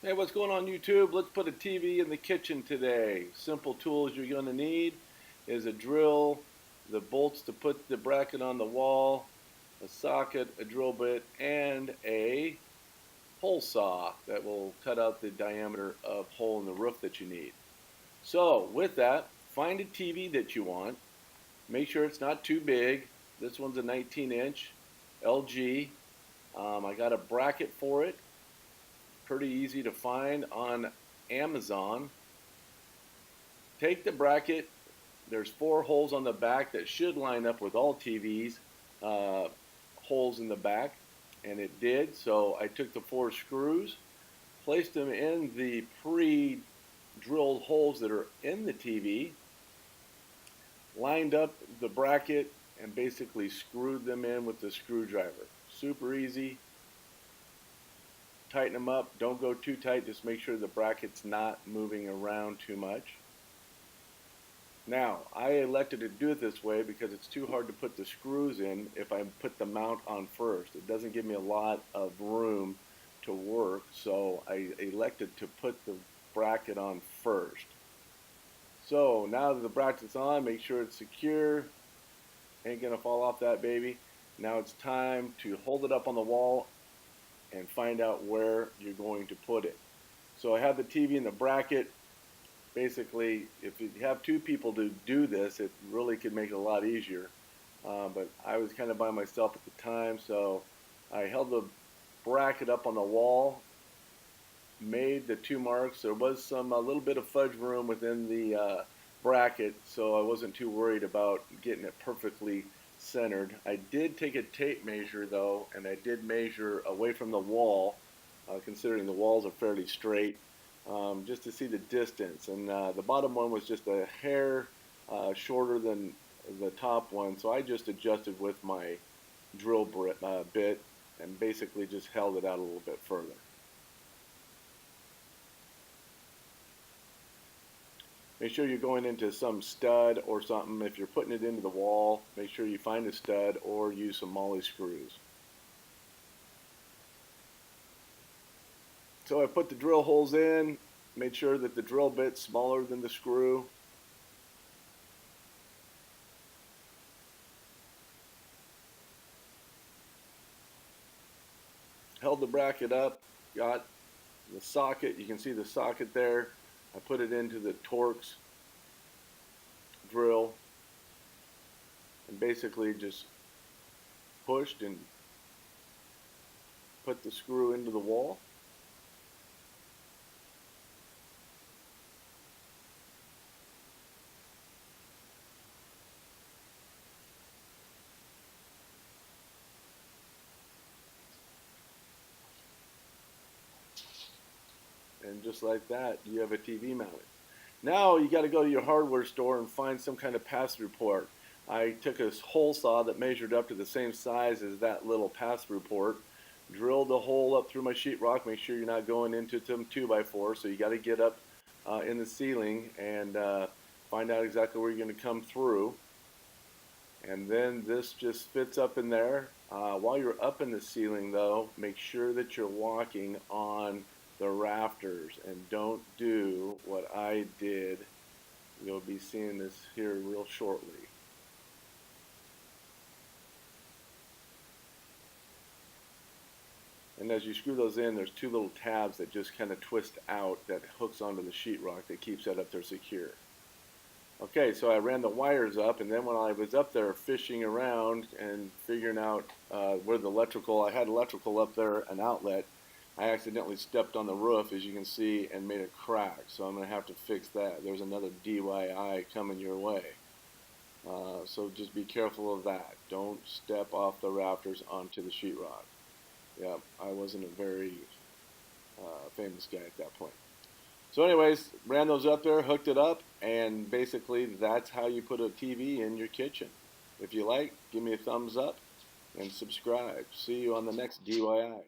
Hey, what's going on YouTube? Let's put a TV in the kitchen today. Simple tools you're going to need is a drill, the bolts to put the bracket on the wall, a socket, a drill bit, and a hole saw that will cut out the diameter of hole in the roof that you need. So with that, find a TV that you want. Make sure it's not too big. This one's a 19-inch LG. I got a bracket for it. Pretty easy to find on Amazon. Take the bracket. There's 4 holes on the back that should line up with all TVs. Holes in the back, and it did. So I took the 4 screws, placed them in the pre-drilled holes that are in the TV, lined up the bracket, and basically screwed them in with the screwdriver. Super easy. Tighten them up. Don't go too tight. Just make sure the bracket's not moving around too much. Now, I elected to do it this way because it's too hard to put the screws in if I put the mount on first. It doesn't give me a lot of room to work, so I elected to put the bracket on first. So now that the bracket's on, make sure it's secure. Ain't gonna fall off that baby. Now it's time to hold it up on the wall and find out where you're going to put it. So I have the TV in the bracket. Basically, if you have 2 people to do this, it really could make it a lot easier. But I was kind of by myself at the time, so I held the bracket up on the wall, made the 2 marks. There was a little bit of fudge room within the bracket, so I wasn't too worried about getting it perfectly centered. I did take a tape measure though, and I did measure away from the wall, considering the walls are fairly straight, just to see the distance. And the bottom one was just a hair shorter than the top one, so I just adjusted with my drill bit and basically just held it out a little bit further. Make sure you're going into some stud or something. If you're putting it into the wall, make sure you find a stud or use some molly screws. So I put the drill holes in, made sure that the drill bit's smaller than the screw. Held the bracket up, got the socket, you can see the socket there. I put it into the Torx drill and basically just pushed and put the screw into the wall. And just like that, you have a TV mounted. Now you got to go to your hardware store and find some kind of pass-through port. I took a hole saw that measured up to the same size as that little pass-through port, drilled a hole up through my sheetrock. Make sure you're not going into some 2x4, so you got to get up in the ceiling and find out exactly where you're going to come through. And then this just fits up in there. While you're up in the ceiling though, make sure that you're walking on the rafters and don't do what I did. You'll be seeing this here real shortly. And as you screw those in, there's 2 little tabs that just kind of twist out that hooks onto the sheetrock that keeps that up there secure. Okay, so I ran the wires up, and then when I was up there fishing around and figuring out where the electrical, I had electrical up there, an outlet. I accidentally stepped on the roof, as you can see, and made a crack. So I'm going to have to fix that. There's another DIY coming your way. So just be careful of that. Don't step off the rafters onto the sheetrock. Yeah, I wasn't a very famous guy at that point. So anyways, ran those up there, hooked it up, and basically that's how you put a TV in your kitchen. If you like, give me a thumbs up and subscribe. See you on the next DIY.